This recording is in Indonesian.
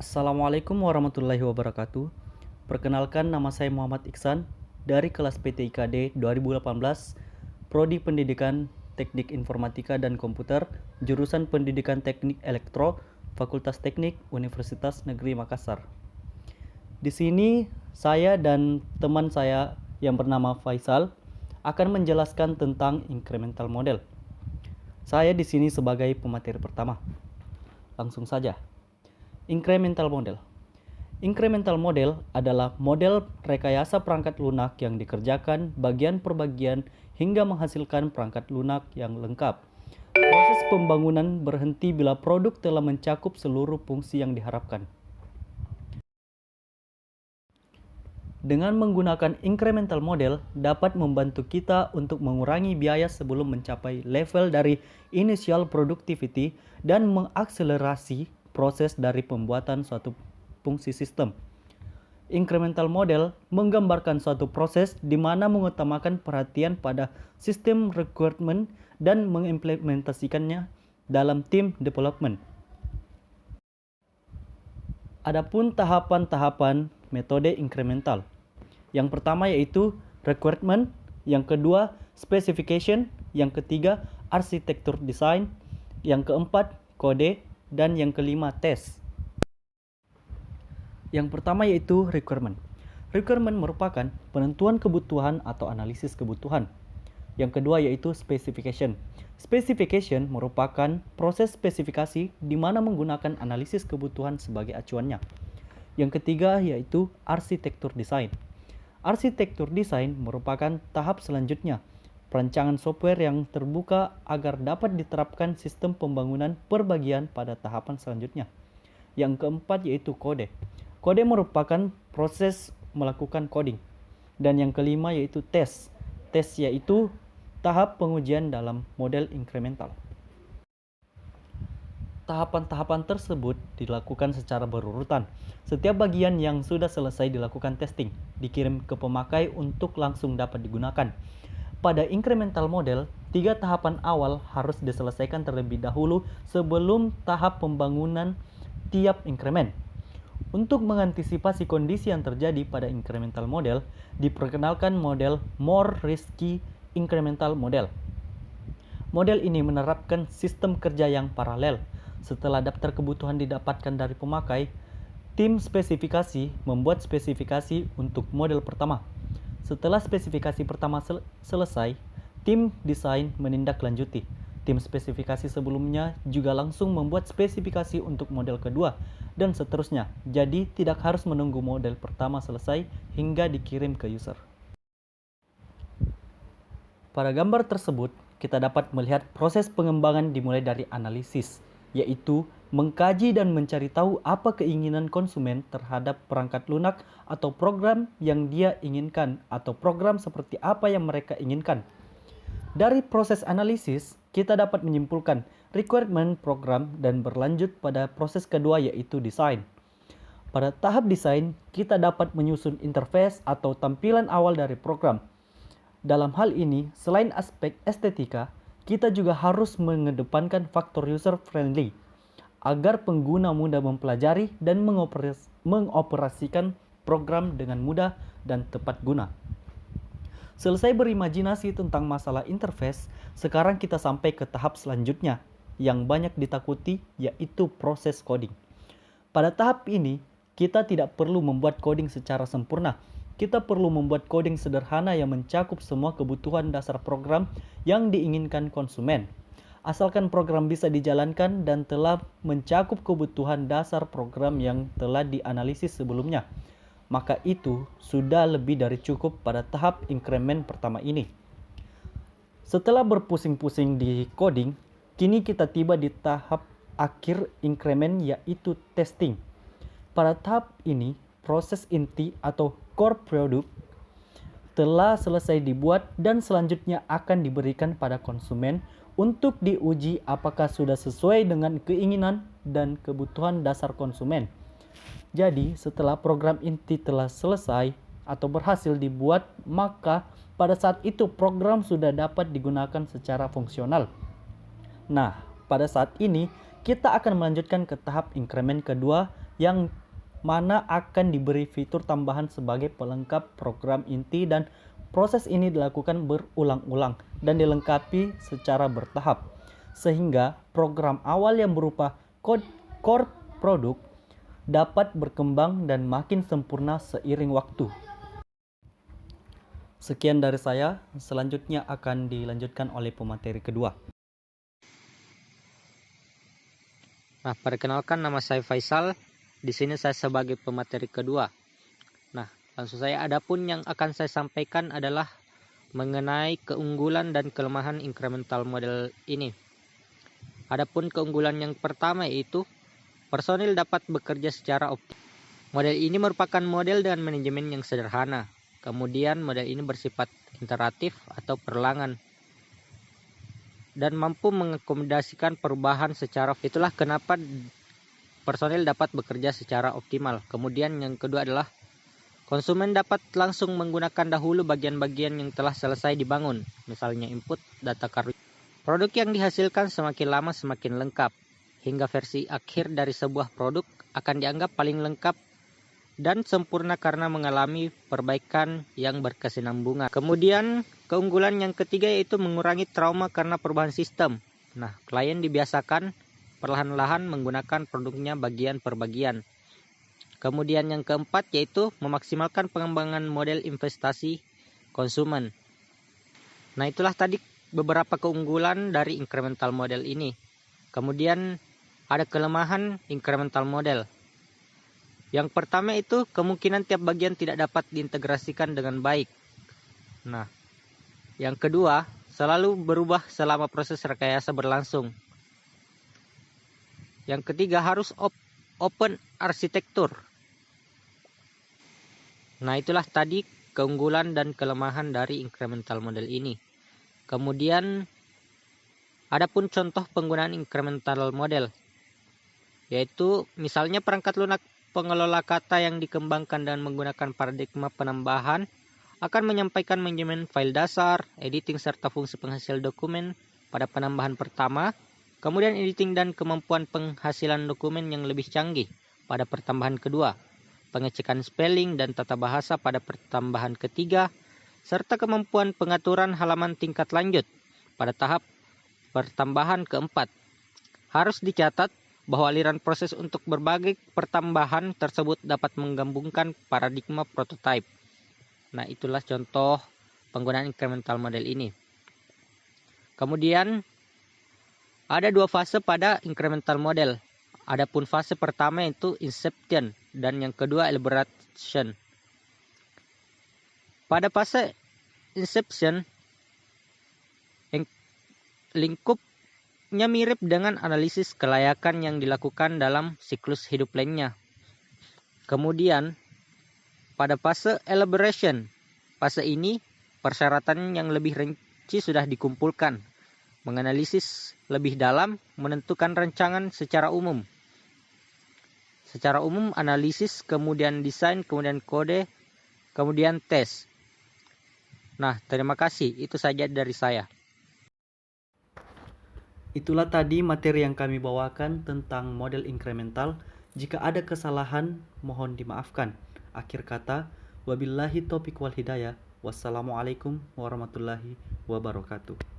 Assalamualaikum warahmatullahi wabarakatuh. Perkenalkan, nama saya Muhammad Iksan dari kelas PTIKD 2018, Prodi Pendidikan Teknik Informatika dan Komputer, jurusan Pendidikan Teknik Elektro, Fakultas Teknik Universitas Negeri Makassar. Di sini saya dan teman saya yang bernama Faisal akan menjelaskan tentang incremental model. Saya di sini sebagai pemateri pertama. Langsung saja. Incremental model. Incremental model adalah model rekayasa perangkat lunak yang dikerjakan bagian per bagian hingga menghasilkan perangkat lunak yang lengkap. Proses pembangunan berhenti bila produk telah mencakup seluruh fungsi yang diharapkan. Dengan menggunakan incremental model dapat membantu kita untuk mengurangi biaya sebelum mencapai level dari initial productivity dan mengakselerasi proses dari pembuatan suatu fungsi sistem. Incremental model menggambarkan suatu proses di mana mengutamakan perhatian pada sistem requirement dan mengimplementasikannya dalam tim development. Adapun tahapan-tahapan metode incremental. Yang pertama yaitu requirement, yang kedua specification, yang ketiga arsitektur design, yang keempat kode, dan yang kelima test. Yang pertama yaitu requirement. Requirement merupakan penentuan kebutuhan atau analisis kebutuhan. Yang kedua yaitu specification. Specification merupakan proses spesifikasi di mana menggunakan analisis kebutuhan sebagai acuannya. Yang ketiga yaitu arsitektur design. Arsitektur desain merupakan tahap selanjutnya, perancangan software yang terbuka agar dapat diterapkan sistem pembangunan per bagian pada tahapan selanjutnya. Yang keempat yaitu kode. Kode merupakan proses melakukan coding. Dan yang kelima yaitu tes. Tes yaitu tahap pengujian dalam model incremental. Tahapan-tahapan tersebut dilakukan secara berurutan. Setiap bagian yang sudah selesai dilakukan testing, dikirim ke pemakai untuk langsung dapat digunakan. Pada incremental model, 3 tahapan awal harus diselesaikan terlebih dahulu sebelum tahap pembangunan tiap increment. Untuk mengantisipasi kondisi yang terjadi pada incremental model, diperkenalkan model more risky incremental model. Model ini menerapkan sistem kerja yang paralel. Setelah daftar kebutuhan didapatkan dari pemakai, tim spesifikasi membuat spesifikasi untuk model pertama. Setelah spesifikasi pertama selesai, tim desain menindaklanjuti. Tim spesifikasi sebelumnya juga langsung membuat spesifikasi untuk model kedua, dan seterusnya. Jadi tidak harus menunggu model pertama selesai hingga dikirim ke user. Pada gambar tersebut, kita dapat melihat proses pengembangan dimulai dari analisis, yaitu mengkaji dan mencari tahu apa keinginan konsumen terhadap perangkat lunak atau program yang dia inginkan atau program seperti apa yang mereka inginkan. Dari proses analisis, kita dapat menyimpulkan requirement program dan berlanjut pada proses kedua yaitu desain. Pada tahap desain, kita dapat menyusun interface atau tampilan awal dari program. Dalam hal ini, selain aspek estetika, kita juga harus mengedepankan faktor user friendly agar pengguna mudah mempelajari dan mengoperasikan program dengan mudah dan tepat guna. Selesai berimajinasi tentang masalah interface, sekarang kita sampai ke tahap selanjutnya yang banyak ditakuti, yaitu proses coding. Pada tahap ini, kita tidak perlu membuat coding secara sempurna. Kita perlu membuat coding sederhana yang mencakup semua kebutuhan dasar program yang diinginkan konsumen. Asalkan program bisa dijalankan dan telah mencakup kebutuhan dasar program yang telah dianalisis sebelumnya, maka itu sudah lebih dari cukup pada tahap increment pertama ini. Setelah berpusing-pusing di coding, kini kita tiba di tahap akhir increment yaitu testing. Pada tahap ini, proses inti atau core product telah selesai dibuat dan selanjutnya akan diberikan pada konsumen untuk diuji apakah sudah sesuai dengan keinginan dan kebutuhan dasar konsumen. Jadi, setelah program inti telah selesai atau berhasil dibuat, maka pada saat itu program sudah dapat digunakan secara fungsional. Nah, pada saat ini kita akan melanjutkan ke tahap increment kedua, yang mana akan diberi fitur tambahan sebagai pelengkap program inti, dan proses ini dilakukan berulang-ulang dan dilengkapi secara bertahap sehingga program awal yang berupa core produk dapat berkembang dan makin sempurna seiring waktu. Sekian dari saya, selanjutnya akan dilanjutkan oleh pemateri kedua. Nah, perkenalkan, nama saya Faisal. Di sini saya sebagai pemateri kedua. Nah, langsung saya, adapun yang akan saya sampaikan adalah mengenai keunggulan dan kelemahan incremental model ini. Adapun keunggulan yang pertama yaitu personil dapat bekerja secara optimal. Model ini merupakan model dengan manajemen yang sederhana. Kemudian model ini bersifat iteratif atau perlangan dan mampu mengakomodasikan perubahan secara. Itulah kenapa personil dapat bekerja secara optimal. Kemudian yang kedua adalah konsumen dapat langsung menggunakan dahulu bagian-bagian yang telah selesai dibangun, misalnya input, data card. Produk yang dihasilkan semakin lama semakin lengkap, hingga versi akhir dari sebuah produk akan dianggap paling lengkap dan sempurna karena mengalami perbaikan yang berkesinambungan. Kemudian keunggulan yang ketiga yaitu mengurangi trauma karena perubahan sistem. Nah, klien dibiasakan perlahan-lahan menggunakan produknya bagian per bagian. Kemudian yang keempat yaitu memaksimalkan pengembangan model investasi konsumen. Nah, itulah tadi beberapa keunggulan dari incremental model ini. Kemudian ada kelemahan incremental model. Yang pertama itu kemungkinan tiap bagian tidak dapat diintegrasikan dengan baik. Nah, yang kedua, selalu berubah selama proses rekayasa berlangsung. Yang ketiga, harus open arsitektur. Nah, itulah tadi keunggulan dan kelemahan dari incremental model ini. Kemudian, adapun contoh penggunaan incremental model, yaitu misalnya perangkat lunak pengelola kata yang dikembangkan dan menggunakan paradigma penambahan akan menyampaikan manajemen file dasar, editing serta fungsi penghasil dokumen pada penambahan pertama, kemudian editing dan kemampuan penghasilan dokumen yang lebih canggih pada pertambahan kedua, pengecekan spelling dan tata bahasa pada pertambahan ketiga, serta kemampuan pengaturan halaman tingkat lanjut pada tahap pertambahan keempat. Harus dicatat bahwa aliran proses untuk berbagai pertambahan tersebut dapat menggabungkan paradigma prototype. Nah, itulah contoh penggunaan incremental model ini. Kemudian ada dua fase pada incremental model. Adapun fase pertama itu inception dan yang kedua elaboration. Pada fase inception, lingkupnya mirip dengan analisis kelayakan yang dilakukan dalam siklus hidup lainnya. Kemudian pada fase elaboration, fase ini persyaratan yang lebih rinci sudah dikumpulkan, menganalisis lebih dalam, menentukan rancangan secara umum. Secara umum analisis, kemudian desain, kemudian kode, kemudian tes. Nah, terima kasih. Itu saja dari saya. Itulah tadi materi yang kami bawakan tentang model incremental. Jika ada kesalahan, mohon dimaafkan. Akhir kata, wabillahi taufiq wal hidayah. Wassalamualaikum warahmatullahi wabarakatuh.